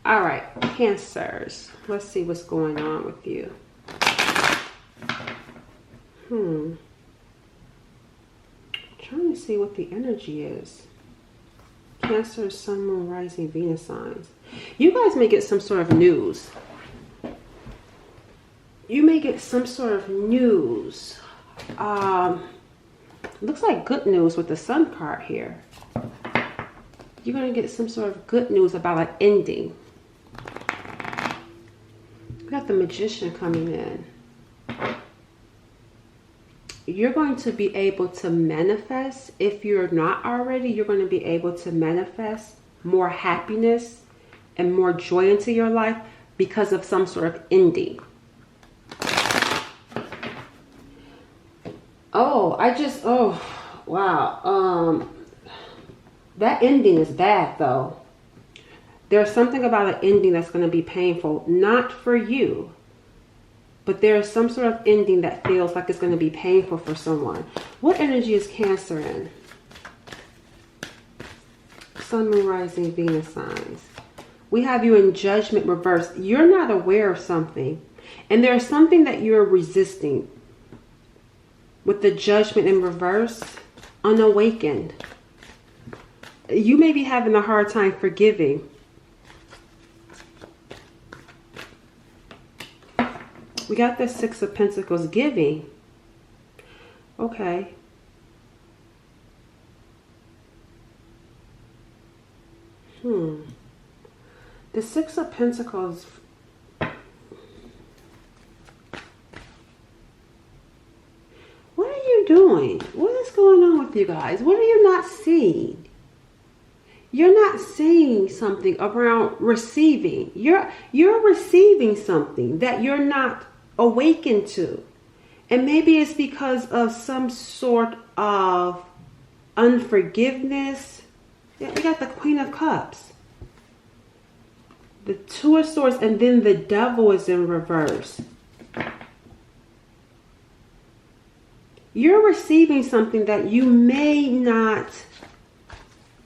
All right, Cancers. Let's see what's going on with you. Trying to see what the energy is. Cancer, Sun, Moon, Rising, Venus signs. You guys may get some sort of news. You may get some sort of news. Looks like good news with the Sun card here. You're going to get some sort of good news about an ending. We got the Magician coming in. You're going to be able to manifest. If you're not already, you're going to be able to manifest more happiness and more joy into your life because of some sort of ending. Oh, wow. That ending is bad though. There's something about an ending that's going to be painful, not for you, but there's some sort of ending that feels like it's going to be painful for someone. What energy is Cancer in? Sun, Moon, Rising, Venus signs. We have you in Judgment reversed. You're not aware of something, and there's something that you're resisting. With the Judgment in reverse, unawakened. You may be having a hard time forgiving. We got the Six of Pentacles, giving. Okay. The Six of Pentacles. What are you doing? What is going on with you guys? What are you not seeing? You're not seeing something around receiving. You're receiving something that you're not awakened to. And maybe it's because of some sort of unforgiveness. Yeah, we got the Queen of Cups. The Two of Swords, and then the Devil is in reverse. You're receiving something that you may not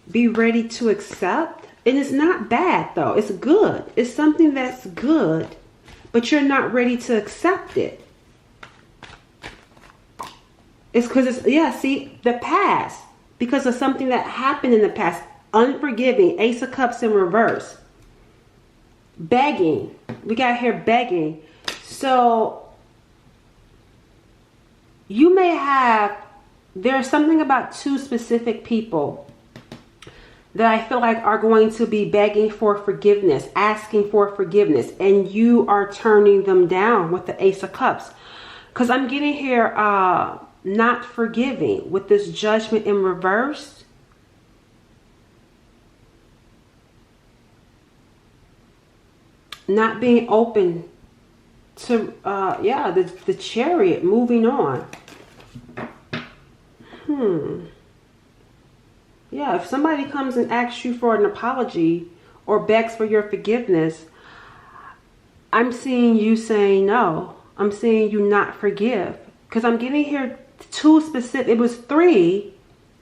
be ready to accept. And it's not bad though. It's good. It's something that's good, but you're not ready to accept it. It's because it's, yeah, see, the past. Because of something that happened in the past. Unforgiving. Ace of Cups in reverse. Begging. We got here begging. So you may have, there's something about two specific people that I feel like are going to be begging for forgiveness, asking for forgiveness, and you are turning them down with the Ace of Cups. Because I'm getting here not forgiving with this Judgment in reverse. Not being open to, the Chariot, moving on. Yeah, if somebody comes and asks you for an apology or begs for your forgiveness, I'm seeing you saying no. I'm seeing you not forgive. Because I'm getting here two specific, it was three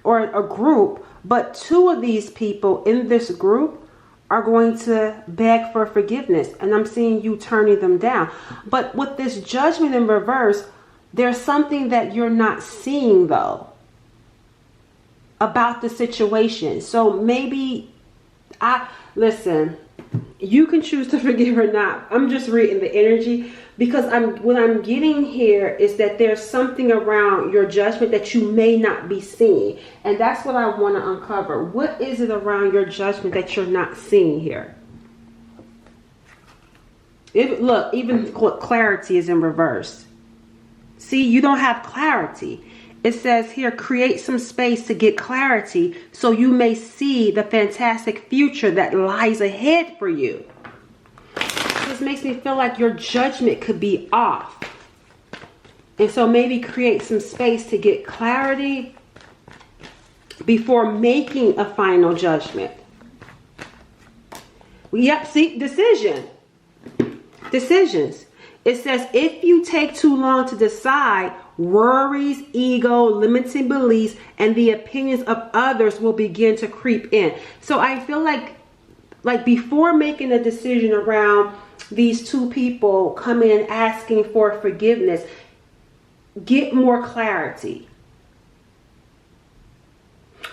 or a group, but two of these people in this group are going to beg for forgiveness. And I'm seeing you turning them down. But with this Judgment in reverse, there's something that you're not seeing though about the situation. So maybe listen, you can choose to forgive or not. I'm just reading the energy because what I'm getting here is that there's something around your judgment that you may not be seeing. And that's what I want to uncover. What is it around your judgment that you're not seeing here? Look, even clarity is in reverse. See, you don't have clarity. It says here, create some space to get clarity so you may see the fantastic future that lies ahead for you. This makes me feel like your judgment could be off. And so maybe create some space to get clarity before making a final judgment. Yep, see, decisions. It says if you take too long to decide, worries, ego, limiting beliefs, and the opinions of others will begin to creep in. So I feel like Like before making a decision around these two people coming and asking for forgiveness, get more clarity.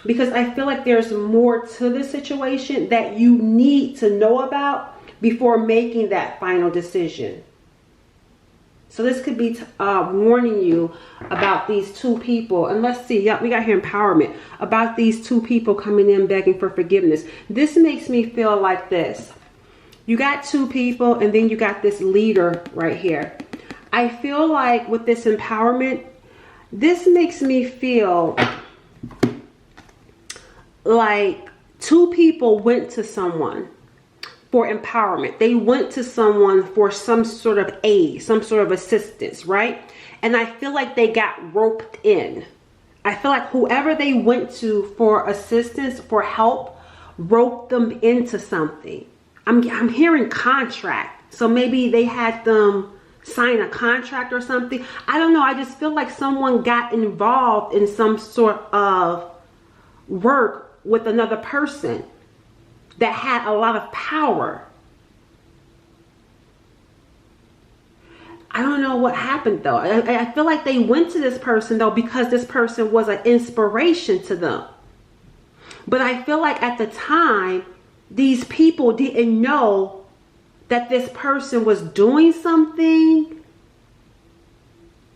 Because I feel like there's more to the situation that you need to know about before making that final decision. So this could be warning you about these two people. And let's see, we got here empowerment. About these two people coming in begging for forgiveness. This makes me feel like this. You got two people and then you got this leader right here. I feel like with this empowerment, this makes me feel like two people went to someone for empowerment. They went to someone for some sort of aid, some sort of assistance, right? And I feel like they got roped in. I feel like whoever they went to for assistance, for help, roped them into something. I'm hearing contract. So maybe they had them sign a contract or something. I don't know. I just feel like someone got involved in some sort of work with another person that had a lot of power. I don't know what happened though. I feel like they went to this person though because this person was an inspiration to them. But I feel like at the time, these people didn't know that this person was doing something,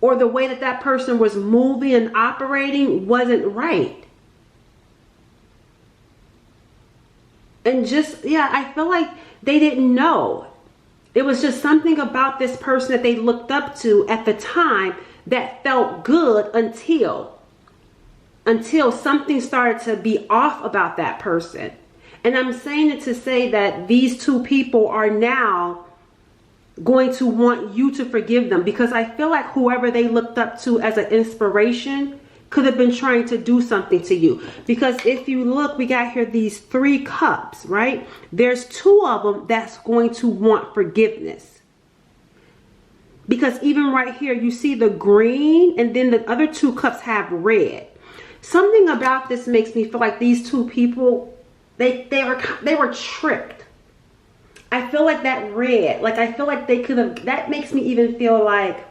or the way that that person was moving and operating wasn't right. And just, I feel like they didn't know. It was just something about this person that they looked up to at the time that felt good until something started to be off about that person. And I'm saying it to say that these two people are now going to want you to forgive them, because I feel like whoever they looked up to as an inspiration could have been trying to do something to you. Because if you look, we got here these 3 cups, right? There's 2 of them that's going to want forgiveness. Because even right here, you see the green, and then the other 2 cups have red. Something about this makes me feel like these 2 people, they were tricked. I feel like that red, like I feel like they could have, that makes me even feel like,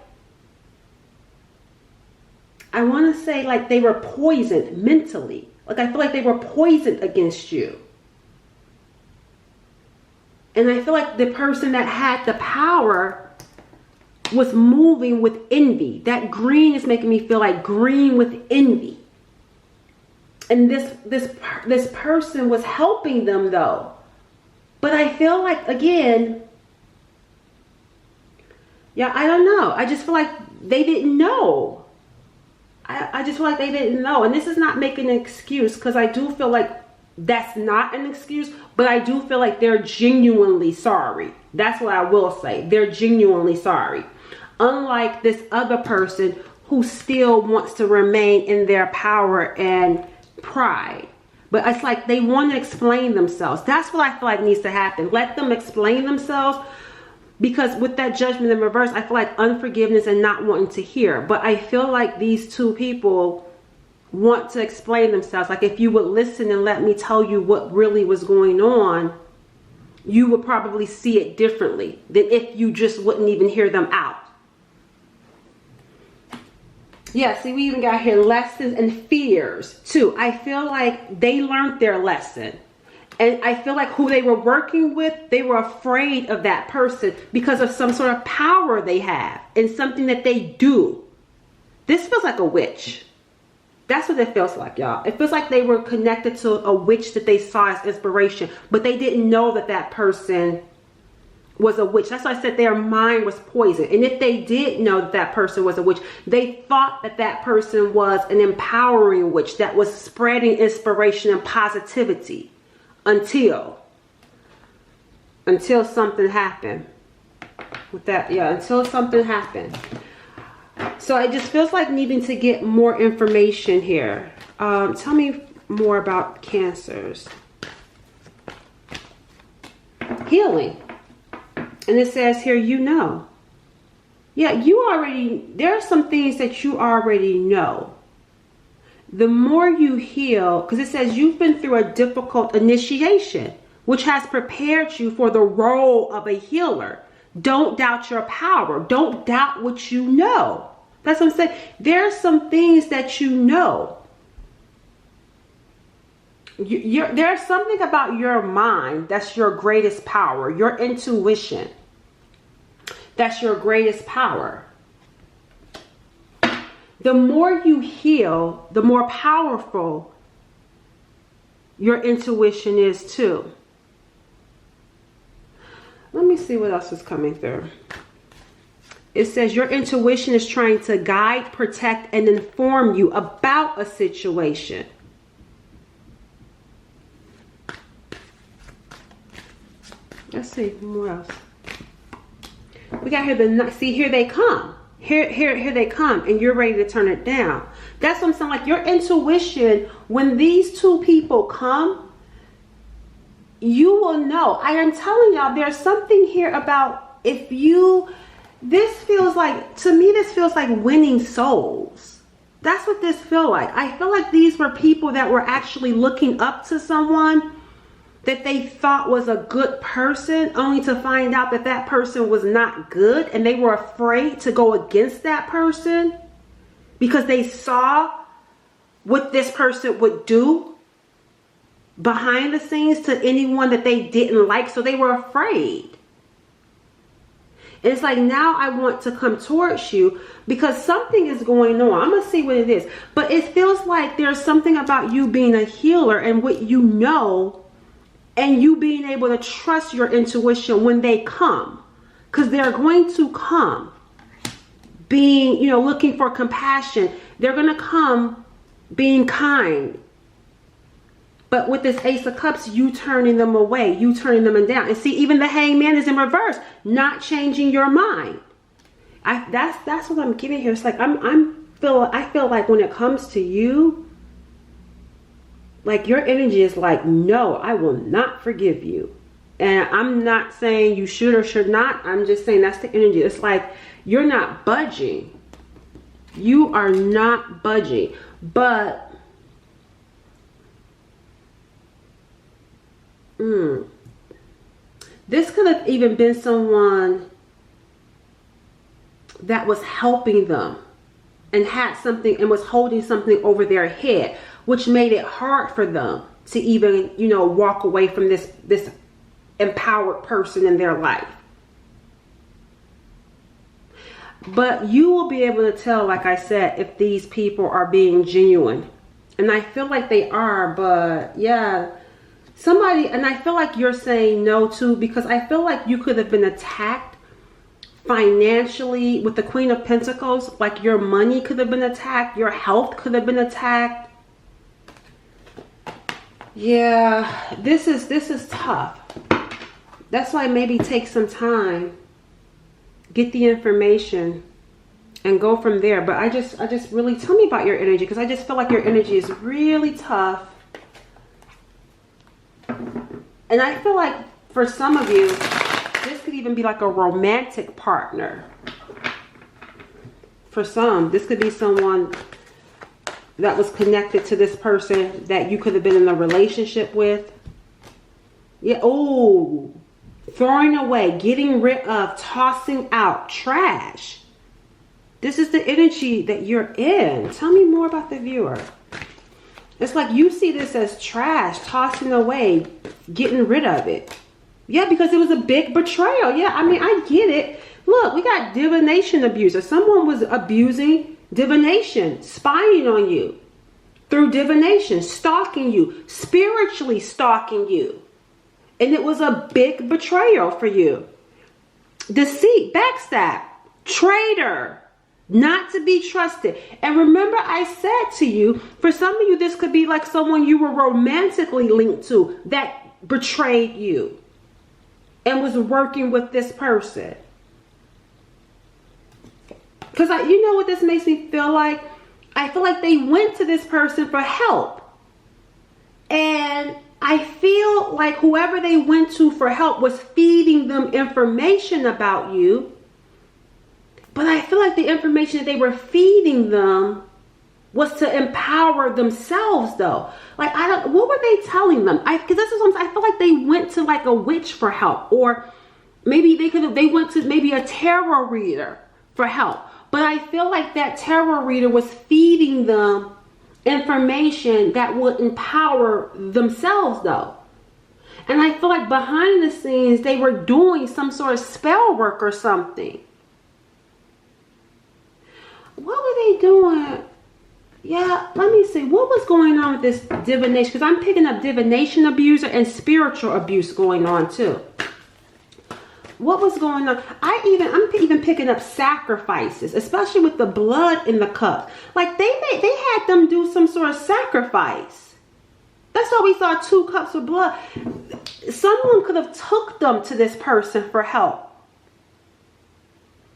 I want to say like they were poisoned mentally. Like I feel like they were poisoned against you. And I feel like the person that had the power was moving with envy. That green is making me feel like green with envy. And this person was helping them though. But I feel like, again, I don't know. I just feel like they didn't know. I just feel like they didn't know. And this is not making an excuse, because I do feel like that's not an excuse, but I do feel like they're genuinely sorry. That's what I will say. They're genuinely sorry. Unlike this other person who still wants to remain in their power and pride. But it's like they want to explain themselves. That's what I feel like needs to happen. Let them explain themselves. Because with that judgment in reverse, I feel like unforgiveness and not wanting to hear. But I feel like these 2 people want to explain themselves. Like if you would listen and let me tell you what really was going on, you would probably see it differently than if you just wouldn't even hear them out. Yeah, see, we even got here lessons and fears too. I feel like they learned their lesson. And I feel like who they were working with, they were afraid of that person because of some sort of power they have and something that they do. This feels like a witch. That's what it feels like, y'all. It feels like they were connected to a witch that they saw as inspiration, but they didn't know that that person was a witch. That's why I said their mind was poisoned. And if they did know that that person was a witch, they thought that that person was an empowering witch that was spreading inspiration and positivity. Until something happened with that. Until something happened. So it just feels like needing to get more information here. Tell me more about cancers. Healing. And it says here, there are some things that you already know. The more you heal, because it says you've been through a difficult initiation which has prepared you for the role of a healer. Don't doubt your power. Don't doubt what you know. That's what I'm saying. There are some things that you know. There's something about your mind that's your greatest power. Your intuition. That's your greatest power. The more you heal, the more powerful your intuition is too. Let me see what else is coming through. It says your intuition is trying to guide, protect, and inform you about a situation. Let's see, what else? We got here see, here they come. Here they come, and you're ready to turn it down. That's what I'm saying. Like your intuition, when these two people come, you will know. I am telling y'all, there's something here about this feels like, to me, this feels like winning souls. That's what this feels like. I feel like these were people that were actually looking up to someone that they thought was a good person, only to find out that that person was not good, and they were afraid to go against that person because they saw what this person would do behind the scenes to anyone that they didn't like, so they were afraid. And it's like, now I want to come towards you because something is going on. I'm gonna see what it is, but it feels like there's something about you being a healer and what you know, and you being able to trust your intuition when they come, because they're going to come being, looking for compassion. They're going to come being kind. But with this Ace of Cups, you turning them away, you turning them down. And see, even the Hangman is in reverse, not changing your mind. That's what I'm getting here. It's like I feel like when it comes to you, like your energy is like, no, I will not forgive you. And I'm not saying you should or should not. I'm just saying that's the energy. It's like you're not budging. You are not budging. But this could have even been someone that was helping them and had something and was holding something over their head, which made it hard for them to even, walk away from this empowered person in their life. But you will be able to tell, like I said, if these people are being genuine. And I feel like they are, but yeah, somebody, and I feel like you're saying no too, because I feel like you could have been attacked financially with the Queen of Pentacles. Like your money could have been attacked, your health could have been attacked. Yeah, this is tough. That's why maybe take some time, get the information, and go from there. But I just really, tell me about your energy, because I just feel like your energy is really tough. And I feel like for some of you, this could even be like a romantic partner. For some, this could be someone that was connected to this person that you could have been in a relationship with. Yeah, oh, throwing away, getting rid of, tossing out, trash. This is the energy that you're in. Tell me more about the viewer. It's like you see this as trash, tossing away, getting rid of it. Yeah, because it was a big betrayal. Yeah, I mean, I get it. Look, we got divination abuser. Someone was abusing divination, spying on you through divination, stalking you, spiritually stalking you. And it was a big betrayal for you. Deceit, backstab, traitor, not to be trusted. And remember, I said to you, for some of you, this could be like someone you were romantically linked to that betrayed you and was working with this person. Because you know what this makes me feel like? I feel like they went to this person for help. And I feel like whoever they went to for help was feeding them information about you. But I feel like the information that they were feeding them was to empower themselves though. Like, what were they telling them? Because this is what I feel like they went to like a witch for help, or maybe they went to maybe a tarot reader for help. But I feel like that tarot reader was feeding them information that would empower themselves though. And I feel like behind the scenes, they were doing some sort of spell work or something. What were they doing? Yeah, let me see. What was going on with this divination? Because I'm picking up divination abuser and spiritual abuse going on too. What was going on? I'm even picking up sacrifices, especially with the blood in the cup. Like they had them do some sort of sacrifice. That's why we saw 2 cups of blood. Someone could have took them to this person for help.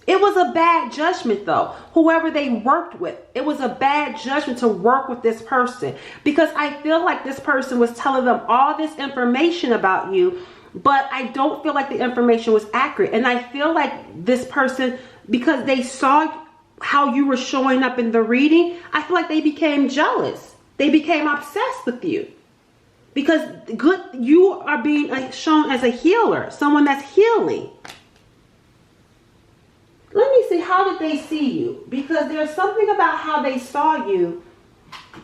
It was a bad judgment though. Whoever they worked with, it was a bad judgment to work with this person, because I feel like this person was telling them all this information about you, but I don't feel like the information was accurate. And I feel like this person, because they saw how you were showing up in the reading, I feel like they became jealous. They became obsessed with you. Because you are being shown as a healer, someone that's healing. Let me see, how did they see you? Because there's something about how they saw you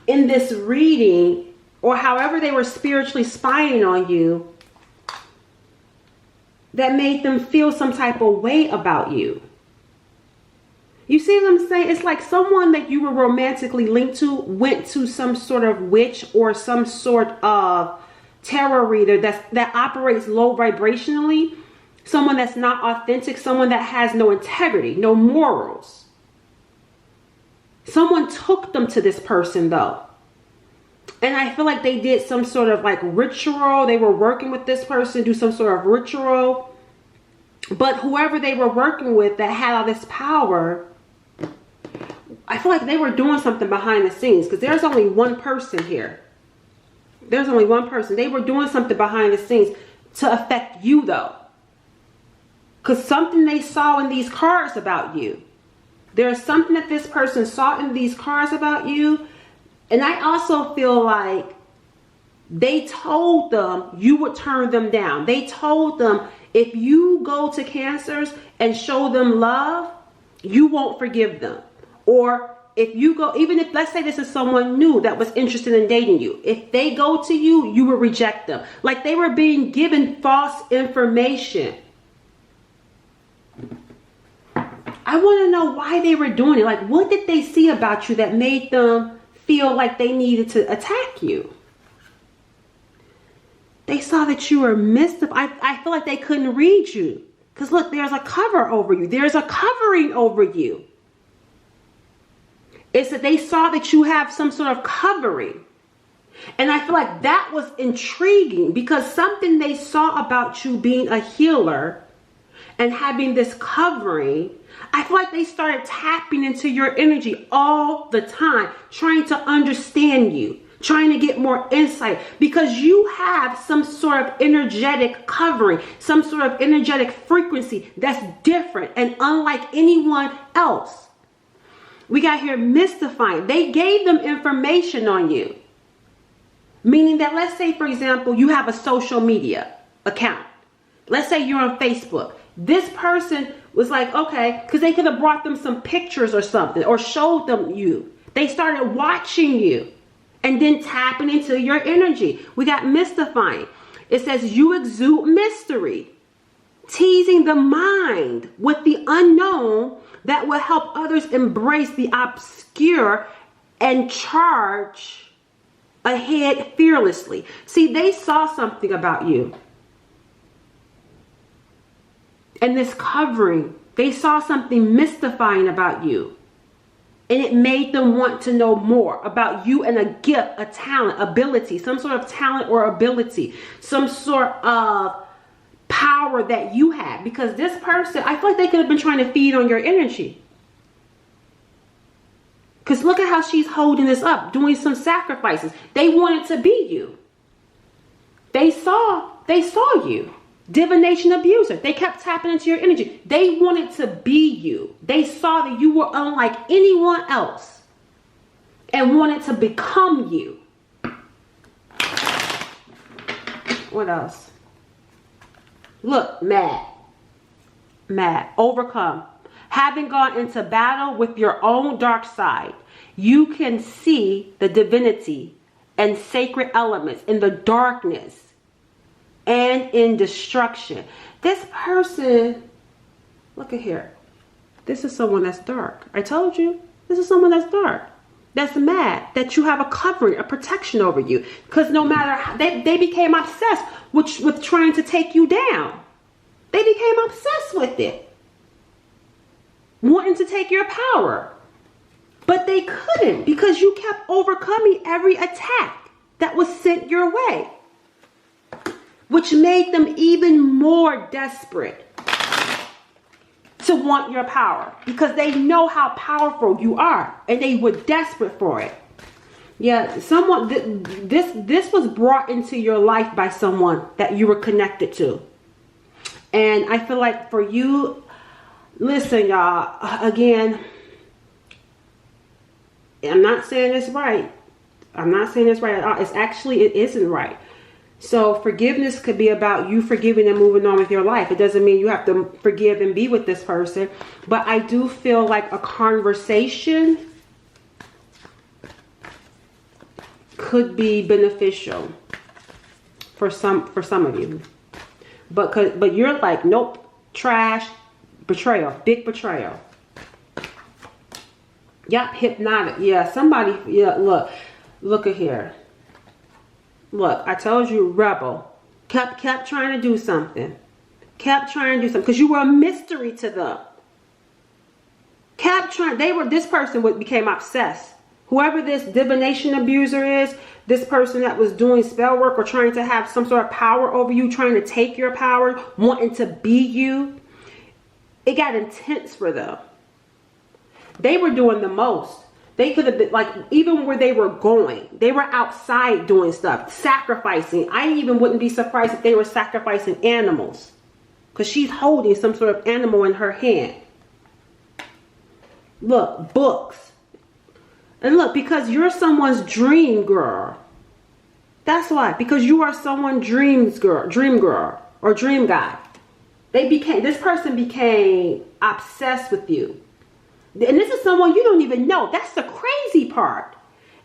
in this reading, or however they were spiritually spying on you, that made them feel some type of way about you. You see what I'm saying? It's like someone that you were romantically linked to went to some sort of witch or some sort of tarot reader that operates low vibrationally. Someone that's not authentic, someone that has no integrity, no morals. Someone took them to this person though. And I feel like they did some sort of like ritual. They were working with this person, do some sort of ritual. But whoever they were working with that had all this power, I feel like they were doing something behind the scenes, because there's only one person here. There's only one person. They were doing something behind the scenes to affect you though. Because something they saw in these cards about you. There's something that this person saw in these cards about you. And I also feel like they told them you would turn them down. They told them if you go to Cancers and show them love, you won't forgive them. Or if you go, even if, let's say this is someone new that was interested in dating you. If they go to you, you will reject them. Like they were being given false information. I want to know why they were doing it. Like, what did they see about you that made them feel like they needed to attack you? They saw that you were mystified. I feel like they couldn't read you. Because look, there's a cover over you. There's a covering over you. It's that they saw that you have some sort of covering. And I feel like that was intriguing, because something they saw about you being a healer and having this covering, I feel like they started tapping into your energy all the time, trying to understand you, trying to get more insight, because you have some sort of energetic covering, some sort of energetic frequency that's different and unlike anyone else. We got here mystifying. They gave them information on you. Meaning that, let's say, for example, you have a social media account. Let's say you're on Facebook. This person was like, okay, because they could have brought them some pictures or something, or showed them you. They started watching you and then tapping into your energy. We got mystifying. It says you exude mystery, teasing the mind with the unknown that will help others embrace the obscure and charge ahead fearlessly. See, they saw something about you. And this covering, they saw something mystifying about you. And it made them want to know more about you and a gift, a talent, ability, some sort of talent or ability, some sort of power that you have. Because this person, I feel like they could have been trying to feed on your energy. Because look at how she's holding this up, doing some sacrifices. They wanted to be you. They saw you. Divination abuser. They kept tapping into your energy. They wanted to be you. They saw that you were unlike anyone else. and wanted to become you. What else? Look, mad. Mad. Overcome. Having gone into battle with your own dark side, you can see the divinity and sacred elements in the darkness and in destruction. This person, look at here. This is someone that's dark. I told you, this is someone that's dark. That's mad that you have a covering, a protection over you. Because no matter how, they became obsessed with trying to take you down. They became obsessed with it. Wanting to take your power. But they couldn't because you kept overcoming every attack that was sent your way. Which made them even more desperate to want your power, because they know how powerful you are and they were desperate for it. Yeah, someone, this was brought into your life by someone that you were connected to. And I feel like for you, listen, y'all, again, I'm not saying it's right. I'm not saying it's right at all. It's actually, it isn't right. So forgiveness could be about you forgiving and moving on with your life. It doesn't mean you have to forgive and be with this person. But I do feel like a conversation could be beneficial for some of you. But you're like, nope, trash, betrayal, big betrayal. Yep, hypnotic. Yeah, somebody, yeah, look at here. Look, I told you, rebel. Kept trying to do something. Kept trying to do something. Because you were a mystery to them. Kept trying. This person became obsessed. Whoever this divination abuser is, this person that was doing spell work or trying to have some sort of power over you, trying to take your power, wanting to be you, it got intense for them. They were doing the most. They could have been, like, even where they were going, they were outside doing stuff, sacrificing. I even wouldn't be surprised if they were sacrificing animals, because she's holding some sort of animal in her hand. Look, books. And look, because you're someone's dream girl. That's why, because you are someone's dream girl or dream guy. This person became obsessed with you. And this is someone you don't even know. That's the crazy part.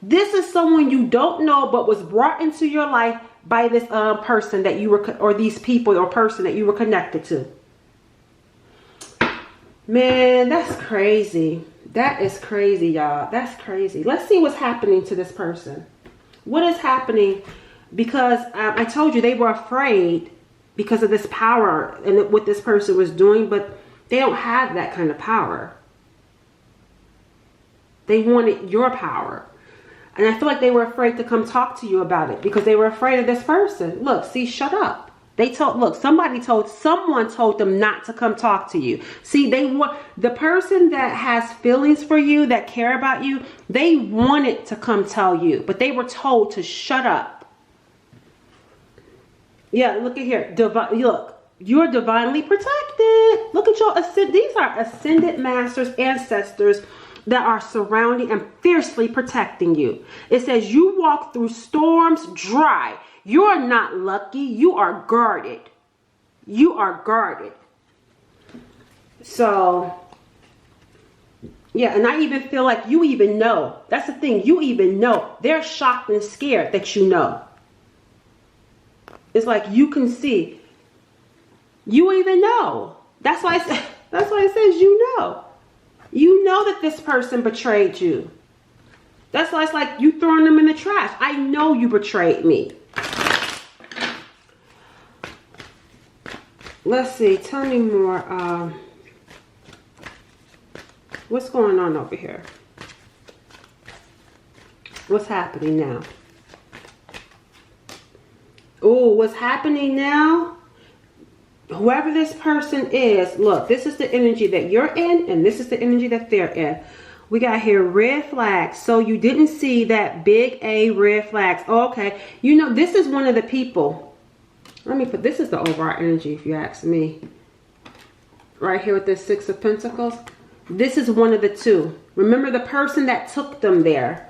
This is someone you don't know, but was brought into your life by this person that you were, or these people or person that you were connected to. Man, that's crazy. That is crazy, y'all. That's crazy. Let's see what's happening to this person. What is happening? Because I told you they were afraid because of this power and what this person was doing, but they don't have that kind of power. They wanted your power. And I feel like they were afraid to come talk to you about it because they were afraid of this person. Look, see, shut up. Someone told them not to come talk to you. See, the person that has feelings for you, that care about you, they wanted to come tell you, but they were told to shut up. Yeah, look at here. Look, you're divinely protected. Look at your these are ascended masters, ancestors that are surrounding and fiercely protecting you. It says you walk through storms dry. You are not lucky. You are guarded. You are guarded. So, yeah, and I even feel like you even know. That's the thing. You even know. They're shocked and scared that you know. It's like you can see. You even know. That's why it says you know. You know that this person betrayed you. That's why it's like you throwing them in the trash. I know you betrayed me. Let's see. Tell me more. What's going on over here? What's happening now? Oh, what's happening now? Whoever this person is, look, this is the energy that you're in, and this is the energy that they're in. We got here red flags. So you didn't see that big A red flags. Oh, okay. You know, this is one of the people. Let me put, this is the overall energy if you ask me. Right here with this Six of Pentacles. This is one of the two. Remember the person that took them there.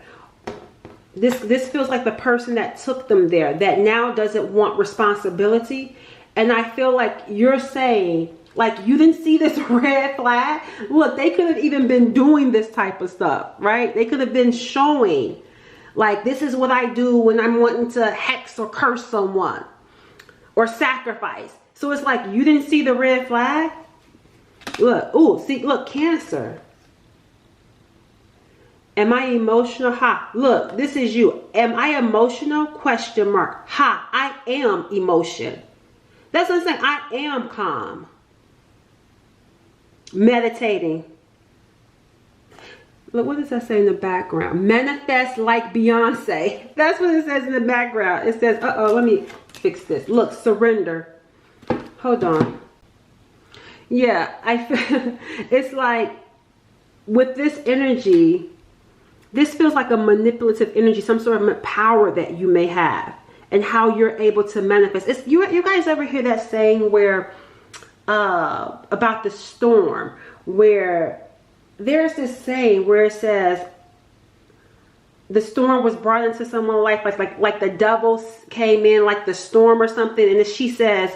this feels like the person that took them there that now doesn't want responsibility. And I feel like you're saying, like, you didn't see this red flag. Look, they could have even been doing this type of stuff, right? They could have been showing, like, this is what I do when I'm wanting to hex or curse someone or sacrifice. So it's like, you didn't see the red flag? Look, ooh, see, look, Cancer. Am I emotional? Ha, look, this is you. Am I emotional? Question mark. Ha, I am emotion. That's what I'm saying. I am calm. Meditating. Look, what does that say in the background? Manifest like Beyonce. That's what it says in the background. It says, uh-oh, let me fix this. Look, surrender. Hold on. Yeah, I feel it's like with this energy, this feels like a manipulative energy, some sort of power that you may have and how you're able to manifest. It's, you guys ever hear that saying where, about the storm, where there's this saying where it says the storm was brought into someone's life, like the devil came in like the storm or something, and then she says,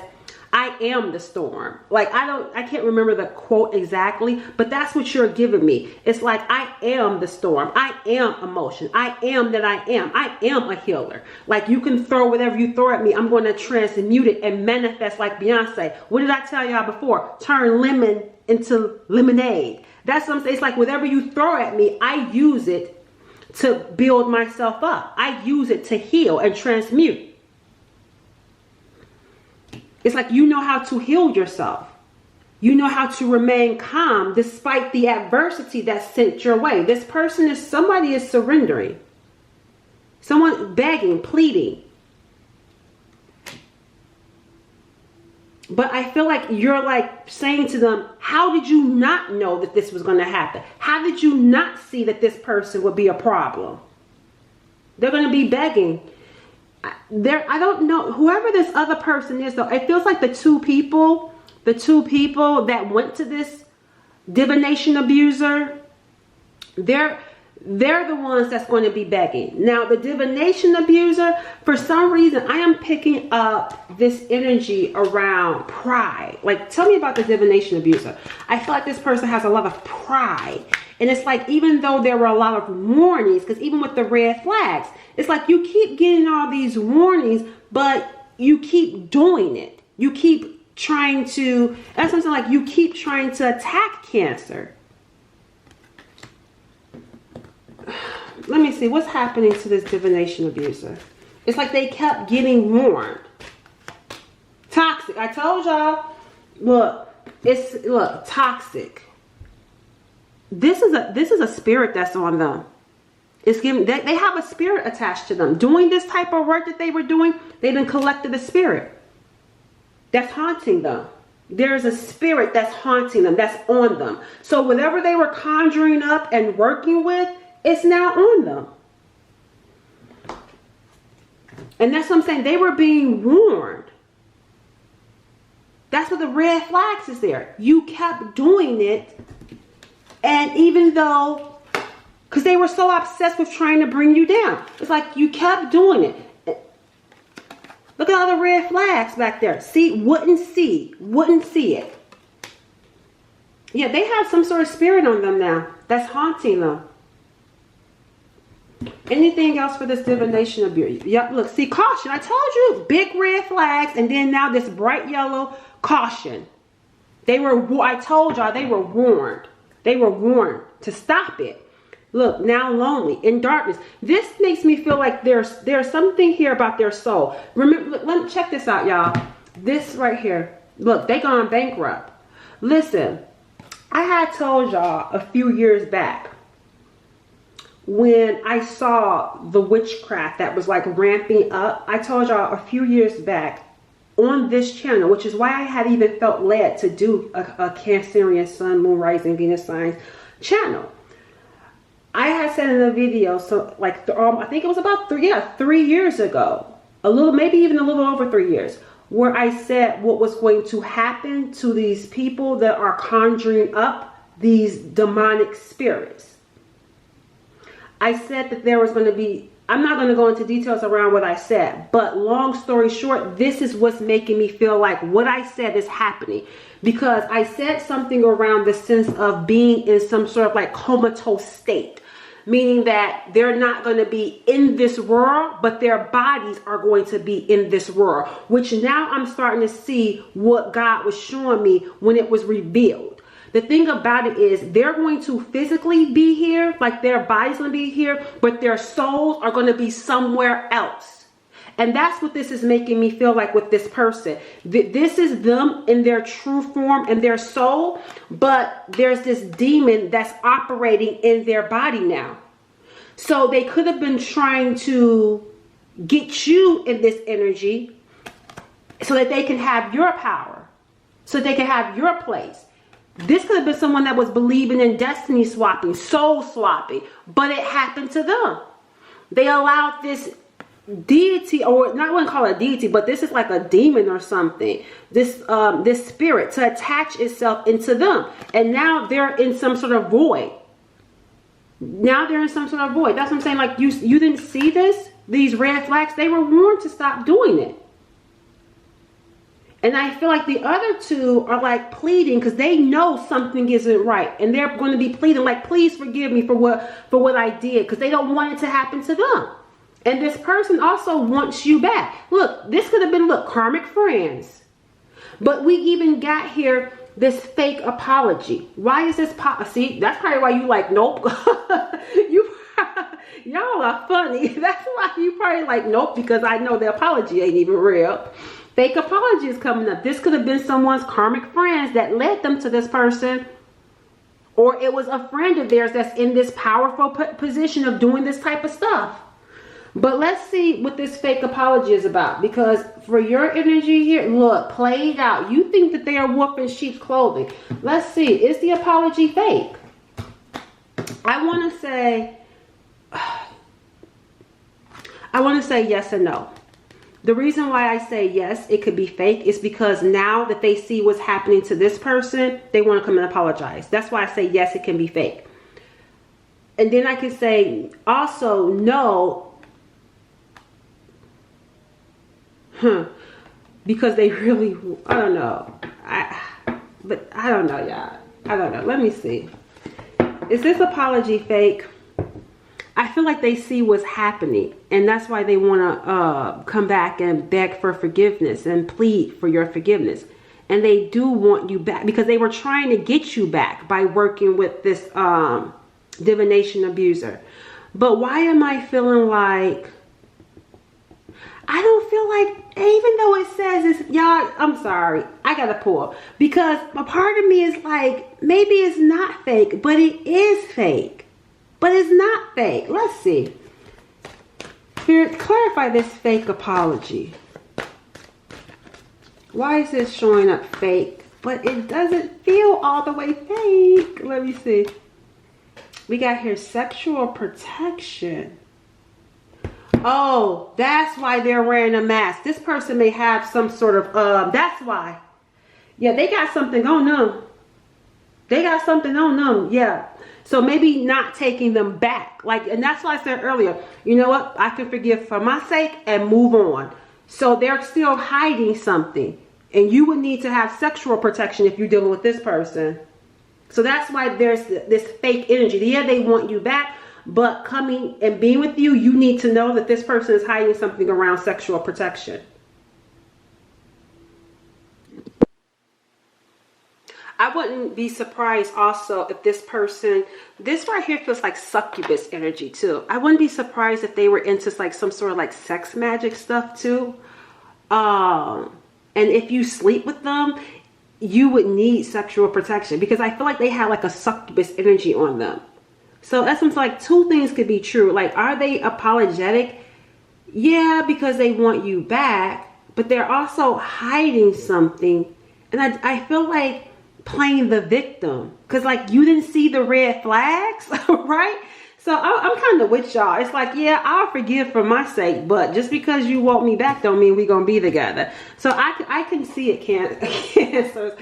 I am the storm. Like, I can't remember the quote exactly, but that's what you're giving me. It's like, I am the storm. I am emotion. I am that I am. I am a healer. Like, you can throw whatever you throw at me. I'm going to transmute it and manifest like Beyonce. What did I tell y'all before? Turn lemon into lemonade. That's what I'm saying. It's like, whatever you throw at me, I use it to build myself up. I use it to heal and transmute. It's like, you know how to heal yourself. You know how to remain calm despite the adversity that's sent your way. This person is, somebody is surrendering. Someone begging, pleading. But I feel like you're like saying to them, how did you not know that this was going to happen? How did you not see that this person would be a problem? They're going to be begging. I don't know, whoever this other person is though, it feels like the two people that went to this divination abuser, they're the ones that's going to be begging. Now the divination abuser, for some reason I am picking up this energy around pride. Like, tell me about the divination abuser. I feel like this person has a lot of pride. And it's like, even though there were a lot of warnings, because even with the red flags, it's like you keep getting all these warnings, but you keep doing it. You keep trying to, that's something like you keep trying to attack Cancer. Let me see, what's happening to this divination abuser? It's like they kept getting warned. Toxic. I told y'all, look, toxic. This is a spirit that's on them. It's giving, they have a spirit attached to them. Doing this type of work that they were doing, they've been collected a spirit that's haunting them. There's a spirit that's haunting them, that's on them. So whatever they were conjuring up and working with, it's now on them. And that's what I'm saying. They were being warned. That's what the red flags is there. You kept doing it. And even though, because they were so obsessed with trying to bring you down. It's like you kept doing it. Look at all the red flags back there. See, wouldn't see it. Yeah, they have some sort of spirit on them now that's haunting them. Anything else for this divination abuse? Yep, look, see, caution. I told you, big red flags, and then now this bright yellow, caution. I told y'all they were warned. They were warned to stop it. Look, now lonely, in darkness. This makes me feel like there's something here about their soul. Remember, let me check this out, y'all. This right here. Look, they gone bankrupt. Listen, I had told y'all a few years back when I saw the witchcraft that was like ramping up. I told y'all a few years back on this channel, which is why I had even felt led to do a Cancerian Sun, Moon, Rising, Venus signs channel. I had said in a video, so like I think it was about 3 years ago, maybe even a little over 3 years, where I said what was going to happen to these people that are conjuring up these demonic spirits. I said that there was going to be I'm not going to go into details around what I said, but long story short, this is what's making me feel like what I said is happening, because I said something around the sense of being in some sort of like comatose state, meaning that they're not going to be in this world, but their bodies are going to be in this world, which now I'm starting to see what God was showing me when it was revealed. The thing about it is they're going to physically be here, like their body's going to be here, but their souls are going to be somewhere else. And that's what this is making me feel like with this person. This is them in their true form and their soul, but there's this demon that's operating in their body now. So they could have been trying to get you in this energy so that they can have your power, so they can have your place. This could have been someone that was believing in destiny swapping, soul swapping, but it happened to them. They allowed this deity, or not, I wouldn't call it a deity, but this is like a demon or something, this spirit to attach itself into them. And now they're in some sort of void. Now they're in some sort of void. That's what I'm saying. Like, you didn't see this? These red flags, they were warned to stop doing it. And I feel like the other two are like pleading because they know something isn't right. And they're going to be pleading like, please forgive me for what I did, because they don't want it to happen to them. And this person also wants you back. Look, this could have been, look, karmic friends. But we even got here this fake apology. Why is this see, that's probably why you like, nope. Y'all are funny. That's why you probably like, nope, because I know the apology ain't even real. Fake apology is coming up. This could have been someone's karmic friends that led them to this person. Or it was a friend of theirs that's in this powerful position of doing this type of stuff. But let's see what this fake apology is about. Because for your energy here, look, played out. You think that they are wolf in sheep's clothing. Let's see. Is the apology fake? I want to say yes and no. The reason why I say yes, it could be fake, is because now that they see what's happening to this person, they want to come and apologize. That's why I say yes, it can be fake. And then I can say also no, because they really, I don't know. But I don't know, y'all. I don't know. Let me see. Is this apology fake? I feel like they see what's happening, and that's why they want to come back and beg for forgiveness and plead for your forgiveness. And they do want you back because they were trying to get you back by working with this divination abuser. But why am I feeling like, I don't feel like, even though it says it's, y'all, I'm sorry, I gotta pull, because a part of me is like, maybe it's not fake, but it is fake. But it's not fake. Let's see. Spirit, clarify this fake apology. Why is this showing up fake? But it doesn't feel all the way fake. Let me see. We got here sexual protection. Oh, that's why they're wearing a mask. This person may have some sort of, that's why. Yeah, they got something on them. They got something on them. Yeah. So maybe not taking them back. Like, and that's why I said earlier, you know what? I can forgive for my sake and move on. So they're still hiding something. And you would need to have sexual protection if you're dealing with this person. So that's why there's this fake energy. Yeah, they want you back, but coming and being with you, you need to know that this person is hiding something around sexual protection. I wouldn't be surprised also if this person, this right here feels like succubus energy too. I wouldn't be surprised if they were into like some sort of like sex magic stuff too. And if you sleep with them, you would need sexual protection, because I feel like they have like a succubus energy on them. So that's like two things could be true. Like, are they apologetic? Yeah, because they want you back, but they're also hiding something. And I feel like playing the victim, because like you didn't see the red flags, right? So I'm kind of with y'all. It's like, yeah, I'll forgive for my sake, but just because you want me back don't mean we're gonna be together. So I can see it, Cancers.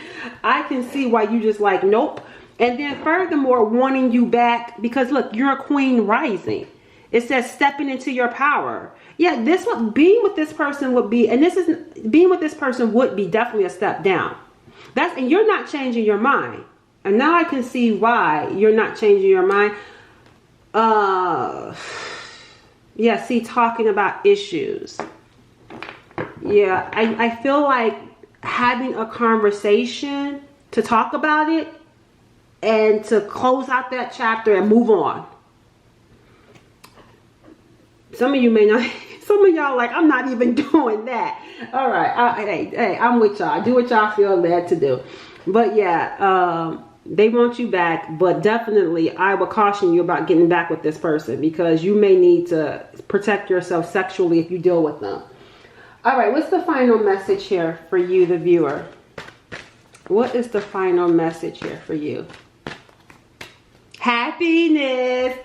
I can see why you just like, nope. And then furthermore, wanting you back because look, you're a queen rising, It says stepping into your power. Yeah, this what being with this person would be, and this is being with this person would be definitely a step down. And you're not changing your mind. And now I can see why you're not changing your mind. Yeah, see, talking about issues. Yeah, I feel like having a conversation to talk about it and to close out that chapter and move on. Some of you may not, some of y'all like, I'm not even doing that. All right, hey, I'm with y'all. Do what y'all feel led to do. But yeah, they want you back, but definitely I would caution you about getting back with this person because you may need to protect yourself sexually if you deal with them. All right, what's the final message here for you, the viewer? What is the final message here for you? Happiness.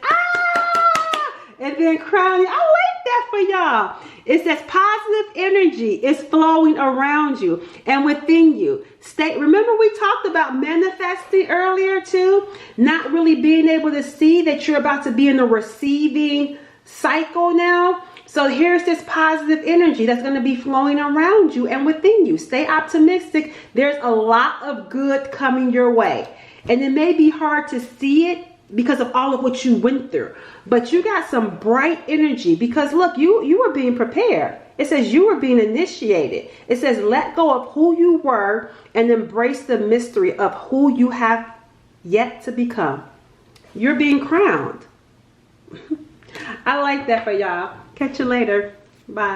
And then crowning. I like that for y'all. It says positive energy is flowing around you and within you. Remember we talked about manifesting earlier too? Not really being able to see that you're about to be in a receiving cycle now. So here's this positive energy that's going to be flowing around you and within you. Stay optimistic. There's a lot of good coming your way. And it may be hard to see it because of all of what you went through. But you got some bright energy because look, you were being prepared. It says you were being initiated. It says let go of who you were and embrace the mystery of who you have yet to become. You're being crowned. I like that for y'all. Catch you later. Bye.